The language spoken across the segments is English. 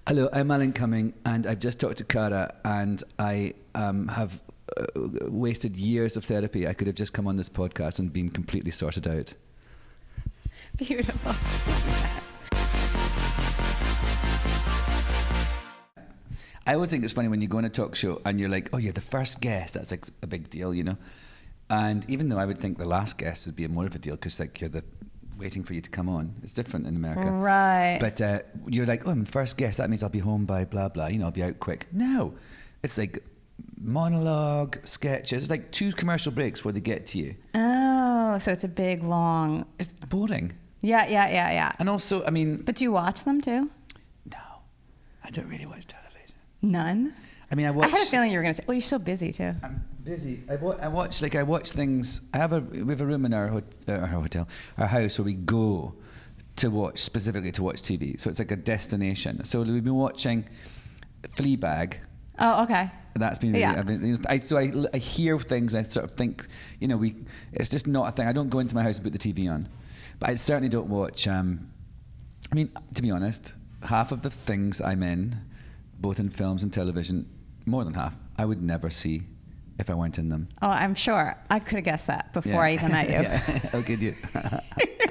Hello, I'm Alan Cumming, and I've just talked to Cara, and I have wasted years of therapy. I could have just come on this podcast and been completely sorted out. Beautiful. I always think it's funny when you go on a talk show and you're like, oh, you're the first guest. That's like a big deal, you know? And even though I would think the last guest would be more of a deal because like you're waiting for you to come on. It's different in America. Right. But you're like, oh, I'm first guest. That means I'll be home by blah, blah. You know, I'll be out quick. No. It's like monologue, sketches. It's like 2 commercial breaks before they get to you. Oh, so it's a big, long... It's boring. Yeah. And also, I mean... But do you watch them too? No. I don't really watch television. None? I mean, I watch... I had a feeling you were going to say, well, you're so busy too. I'm busy. I watch things. We have a room in our house where we go specifically to watch TV. So it's like a destination. So we've been watching Fleabag. Oh, okay. That's been really, yeah. I hear things. I sort of think, you know, it's just not a thing. I don't go into my house and put the TV on, but I certainly don't watch. I mean, to be honest, half of the things I'm in, both in films and television, more than half, I would never see if I weren't in them. Oh, I'm sure. I could have guessed that before I even met you. Yeah. How could you?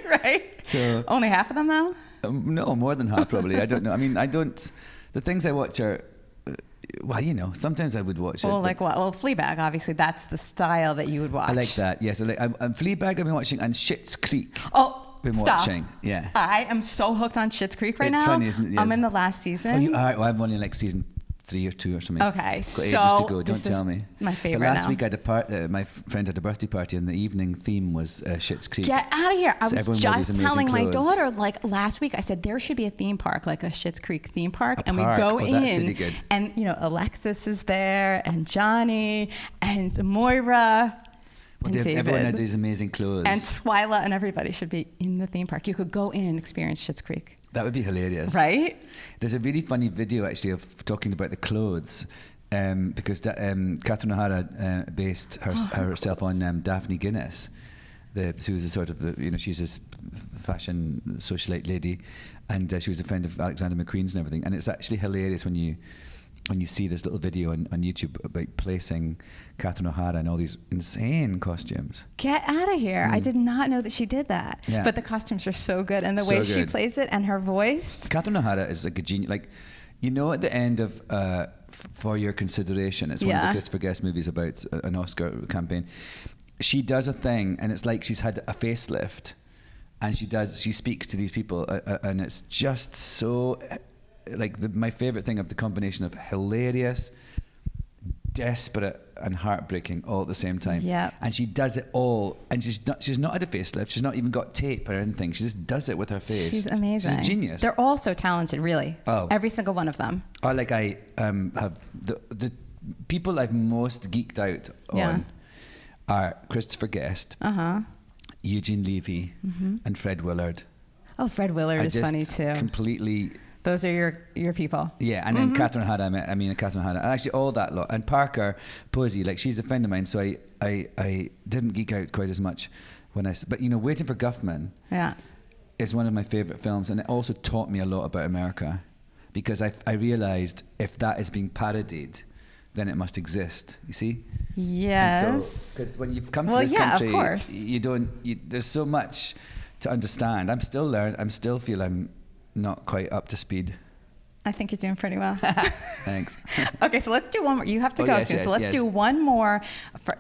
Right? So only half of them though? No, more than half probably. I don't know. I mean, the things I watch are, well, you know, sometimes I would watch it. Well, like what? Well, Fleabag, obviously, that's the style that you would watch. I like that, yes. Fleabag I've been watching, and Schitt's Creek. Oh, stop. Watching. Yeah. I am so hooked on Schitt's Creek right now. It's funny, isn't it? Yes. I'm in the last season. Oh, you are? Well, I'm only in like season 3 or 2 or something. Okay, so ages to go. Don't tell me. My favorite. But last now. week I had my friend had a birthday party, and the evening theme was Schitt's Creek. Get out of here! I was just telling my clothes. daughter like last week. I said there should be a theme park, like a Schitt's Creek theme park, we go in, that's really good. and you know Alexis is there, and Johnny, and Moira. Well, everyone had these amazing clothes. And Twyla and everybody should be in the theme park. You could go in and experience Schitt's Creek. That would be hilarious. Right? There's a really funny video, actually, of talking about the clothes, because Catherine O'Hara based herself on Daphne Guinness. She was a sort of, you know, she's this fashion socialite lady, and she was a friend of Alexander McQueen's and everything. And it's actually hilarious when you see this little video on YouTube about placing Catherine O'Hara in all these insane costumes. Get out of here. I did not know that she did that. Yeah. But the costumes are so good. And the way she plays it and her voice. Catherine O'Hara is like a genius. Like, you know, at the end of For Your Consideration, it's one of the Christopher Guest movies about an Oscar campaign. She does a thing, and it's like she's had a facelift. And she speaks to these people, and it's just so... like my favorite thing of the combination of hilarious, desperate, and heartbreaking all at the same time. Yeah. And she does it all, and she's not had a facelift. She's not even got tape or anything. She just does it with her face. She's amazing. She's a genius. They're all so talented, really. Oh. Every single one of them. I have the people I've most geeked out on are Christopher Guest, Eugene Levy, and Fred Willard. Oh, Fred Willard is funny too. Completely. Those are your people. Yeah, and then Catherine O'Hara, Catherine O'Hara, and actually all that lot. And Parker Posey, like she's a friend of mine, so I didn't geek out quite as much but you know, Waiting for Guffman is one of my favourite films, and it also taught me a lot about America, because I realised if that is being parodied, then it must exist, you see? Yes. And so, because when you've come to this country, of course. There's so much to understand. I'm still learning, I'm not quite up to speed. I think you're doing pretty well. Thanks. Okay, so let's do one more. You have to go soon. So let's do one more.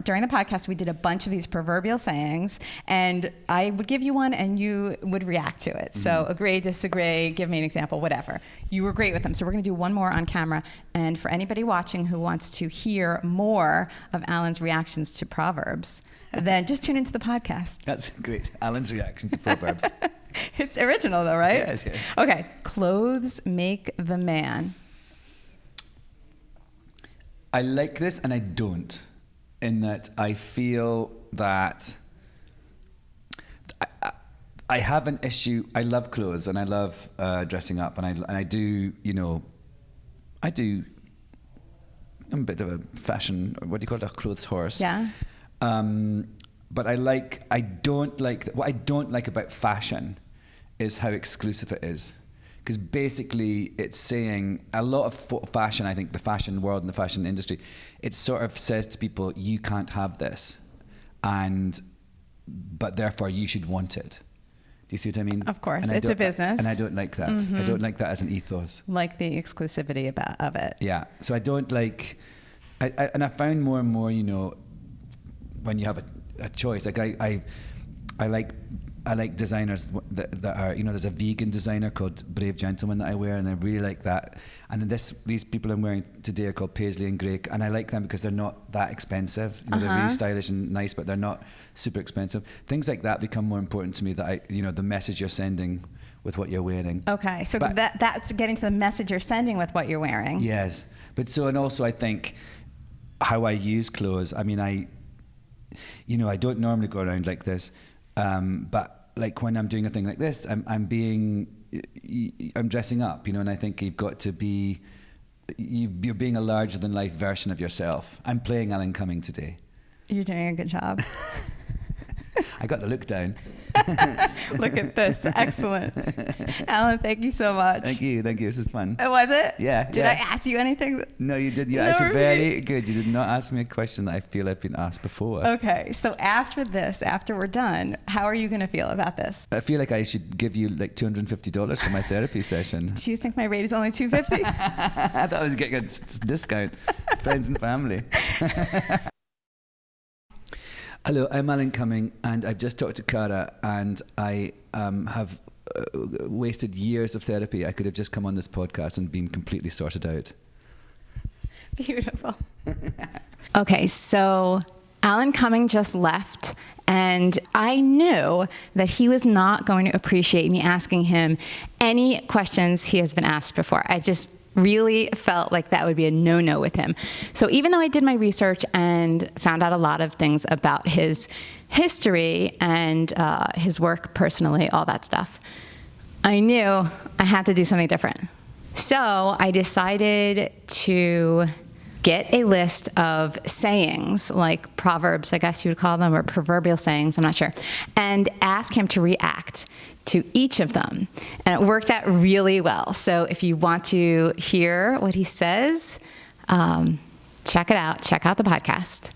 During the podcast, we did a bunch of these proverbial sayings, and I would give you one, and you would react to it. So agree, disagree, give me an example, whatever. You were great with them. So we're going to do one more on camera. And for anybody watching who wants to hear more of Alan's reactions to proverbs, then just tune into the podcast. That's great. Alan's reaction to proverbs. It's original though, right? Yes. Okay. Clothes make the man. I like this and I don't, in that I feel that I have an issue. I love clothes and I love dressing up, and I do, you know, I'm a bit of a fashion, what do you call it, a clothes horse. Yeah. But what I don't like about fashion is how exclusive it is. because basically it's saying a lot of fashion, I think the fashion world and the fashion industry, it sort of says to people, you can't have this, but therefore you should want it. Do you see what I mean? Of course, it's a business. And I don't like that. I don't like that as an ethos. Like the exclusivity of it. Yeah. So I don't like, and I found more and more, when you have a choice, like I like designers that are, there's a vegan designer called Brave Gentleman that I wear, and I really like that. And then these people I'm wearing today are called Paisley and Grey, and I like them because they're not that expensive. They're really stylish and nice, but they're not super expensive. Things like that become more important to me, that the message you're sending with what you're wearing. Okay, so that's getting to the message you're sending with what you're wearing. Yes, and also I think how I use clothes. I mean, I don't normally go around like this, but like when I'm doing a thing like this, I'm dressing up, and I think you've got to be, you're being a larger than life version of yourself. I'm playing Alan Cumming today. You're doing a good job. I got the look down. Look at this. Excellent. Alan, thank you so much. Thank you. This is fun. Was it? Yeah. Did I ask you anything? No, you did. You're actually very good. You did not ask me a question that I feel I've been asked before. Okay. So after we're done, how are you going to feel about this? I feel like I should give you like $250 for my therapy session. Do you think my rate is only $250? I thought I was getting a discount. Friends and family. Hello, I'm Alan Cumming, and I've just talked to Cara, and I have wasted years of therapy. I could have just come on this podcast and been completely sorted out. Beautiful. Okay, so Alan Cumming just left, and I knew that he was not going to appreciate me asking him any questions he has been asked before. I just really felt like that would be a no-no with him. So even though I did my research and found out a lot of things about his history and his work personally, all that stuff, I knew I had to do something different. So I decided to get a list of sayings, like proverbs, I guess you would call them, or proverbial sayings, I'm not sure, and ask him to react to each of them. And it worked out really well. So if you want to hear what he says, check it out. Check out the podcast.